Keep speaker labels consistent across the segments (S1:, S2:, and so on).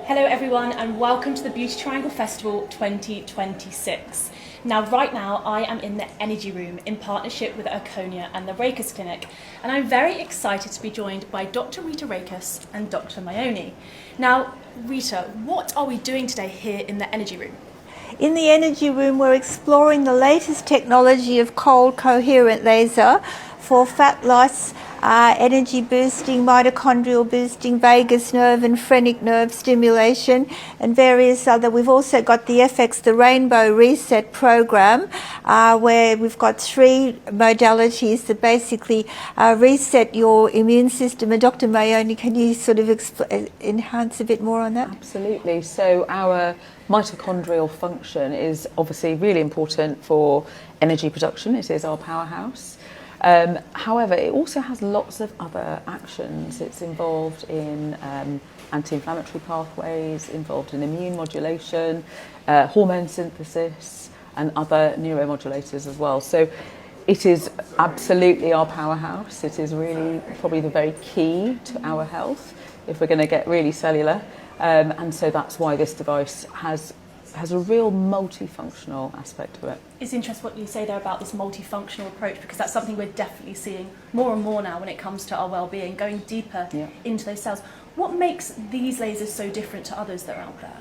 S1: Hello everyone and welcome to the Beauty Triangle Festival 2026. Now right now I am in the Energy Room in partnership with Erchonia and the Rakus Clinic, and I'm very excited to be joined by Dr. Rita Rakus and Dr. Mayoni. Now Rita, what are we doing today here in the Energy Room?
S2: In the Energy Room we're exploring the latest technology of cold coherent laser for fat loss, energy boosting, mitochondrial boosting, vagus nerve and phrenic nerve stimulation, and various other. We've also got the FX, the Rainbow Reset program, where we've got 3 modalities that basically reset your immune system. And Dr. Mayoni, can you sort of enhance a bit more on that?
S3: Absolutely. So our mitochondrial function is obviously really important for energy production. It is our powerhouse. However, it also has lots of other actions. It's involved in anti-inflammatory pathways, involved in immune modulation, hormone synthesis, and other neuromodulators as well. So it is absolutely our powerhouse. It is really probably the very key to our health if we're going to get really cellular. And so that's why this device has a real multifunctional aspect to it.
S1: It's interesting what you say there about this multifunctional approach, because that's something we're definitely seeing more and more now when it comes to our well-being, going deeper into those cells. What makes these lasers so different to others that are out there?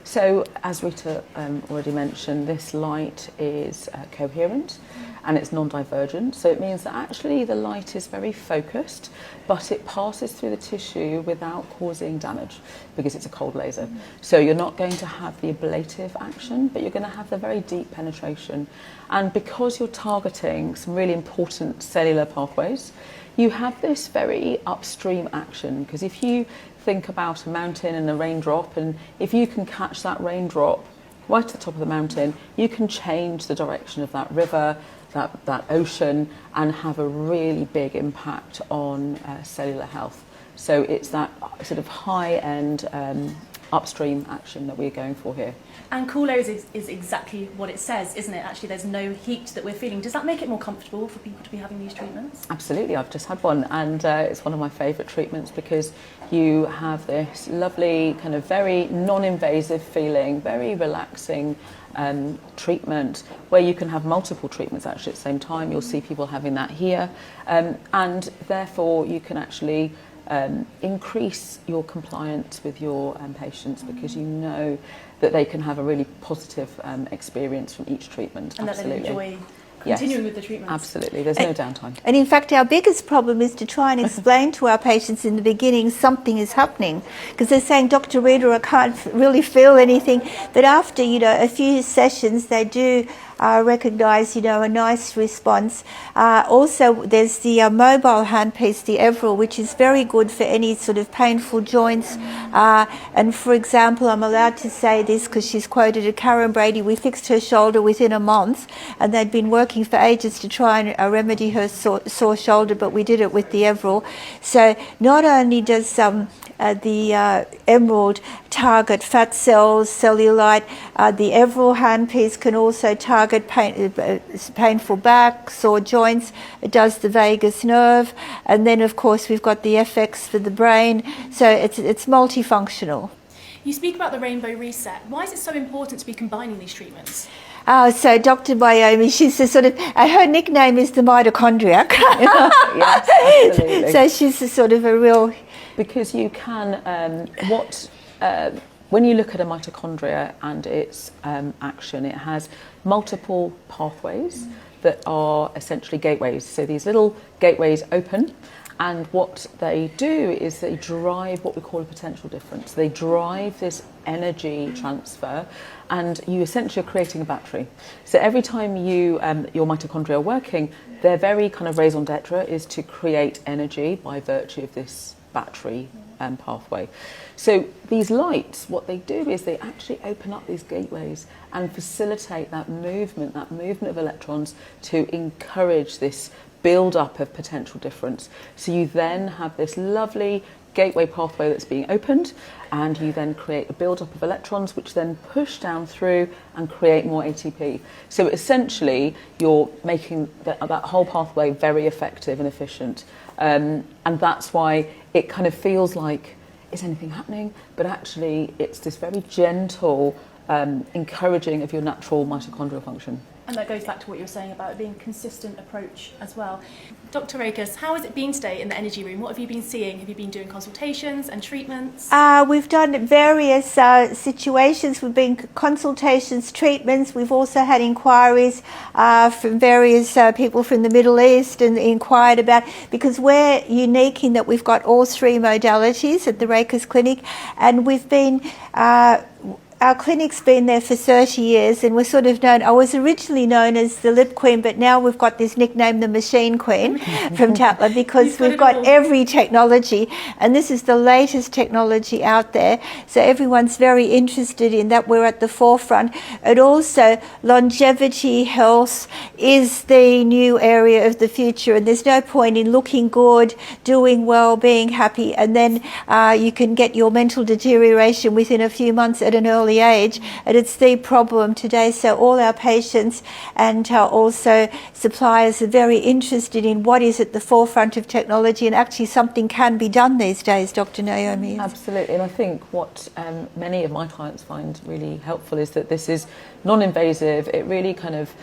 S3: So, as Rita already mentioned, this light is coherent and it's non-divergent. So it means that actually the light is very focused, but it passes through the tissue without causing damage because it's a cold laser. So you're not going to have the ablative action, but you're going to have the very deep penetration. And because you're targeting some really important cellular pathways, you have this very upstream action, because if you think about a mountain and a raindrop, and if you can catch that raindrop right at the top of the mountain, you can change the direction of that river, that ocean, and have a really big impact on cellular health. So it's that sort of high-end upstream action that we're going for here.
S1: And cool lasers is exactly what it says, isn't it? Actually, there's no heat that we're feeling. Does that make it more comfortable for people to be having these treatments?
S3: Absolutely. I've just had one, and it's one of my favourite treatments because you have this lovely kind of very non-invasive feeling, very relaxing treatment where you can have multiple treatments actually at the same time. You'll see people having that here, and therefore you can actually increase your compliance with your patients, because you know that they can have a really positive experience from each treatment.
S1: And
S3: Absolutely.
S1: that they enjoy continuing with the treatments.
S3: Absolutely, there's no downtime.
S2: And in fact, our biggest problem is to try and explain to our patients in the beginning something is happening, because they're saying, Dr. Rita, I can't really feel anything. But after, a few sessions, they do recognise, a nice response. Also, there's the mobile handpiece, the EVRL, which is very good for any sort of painful joints. And for example, I'm allowed to say this because she's quoted at Karen Brady, we fixed her shoulder within a month, and they'd been working for ages to try and remedy her sore shoulder, but we did it with the EVRL. So not only does the emerald target fat cells, cellulite, the EVRL handpiece can also target painful back, sore joints. It does the vagus nerve, and then of course we've got the FX for the brain. So it's multifunctional.
S1: You speak about the Rainbow Reset. Why is it so important to be combining these treatments?
S2: So Dr. Mayoni, she's the sort of, her nickname is the mitochondrial.
S3: Yes, absolutely.
S2: So she's a sort of a real...
S3: Because you can, when you look at a mitochondria and its action, it has multiple pathways that are essentially gateways. So these little gateways open, and what they do is they drive what we call a potential difference. They drive this energy transfer, and you essentially are creating a battery. So every time your mitochondria are working, their very kind of raison d'etre is to create energy by virtue of this battery pathway. So these lights, what they do is they actually open up these gateways and facilitate that movement of electrons to encourage this build up of potential difference. So you then have this lovely gateway pathway that's being opened, and you then create a build-up of electrons which then push down through and create more ATP. So essentially you're making that whole pathway very effective and efficient, and that's why it kind of feels like is anything happening? But actually it's this very gentle encouraging of your natural mitochondrial function.
S1: And that goes back to what you were saying about it being a consistent approach as well. Dr. Rakus, how has it been today in the energy room? What have you been seeing? Have you been doing consultations and treatments?
S2: We've done various situations. We've been consultations, treatments. We've also had inquiries from various people from the Middle East and inquired about, because we're unique in that we've got all three modalities at the Rakus Clinic, and we've been our clinic's been there for 30 years, and we're sort of known. I was originally known as the Lip Queen, but now we've got this nickname, the Machine Queen, from Tatler, because we've got every technology, and this is the latest technology out there. So everyone's very interested in that. We're at the forefront. And also, longevity health is the new area of the future, and there's no point in looking good, doing well, being happy, and then you can get your mental deterioration within a few months at an early age, and it's the problem today. So all our patients and also suppliers are very interested in what is at the forefront of technology, and actually something can be done these days, Dr. Naomi.
S3: Absolutely, and I think what many of my clients find really helpful is that this is non-invasive. It really kind of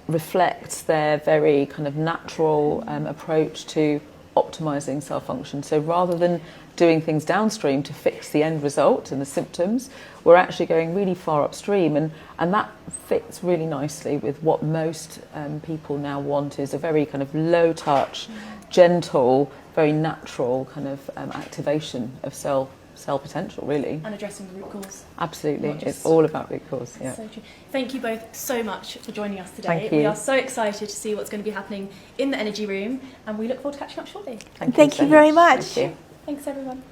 S3: reflects their very kind of natural approach to optimising cell function. So rather than doing things downstream to fix the end result and the symptoms, we're actually going really far upstream, and that fits really nicely with what most people now want, is a very kind of low touch, gentle, very natural kind of activation of cell potential, really.
S1: And addressing the root cause.
S3: Absolutely, it's all about root cause. Yeah.
S1: So true. Thank you both so much for joining us today.
S3: Thank you.
S1: We are so excited to see what's going to be happening in the energy room, and we look forward to catching up shortly.
S2: Thank you very much.
S3: Thank you.
S1: Thanks everyone.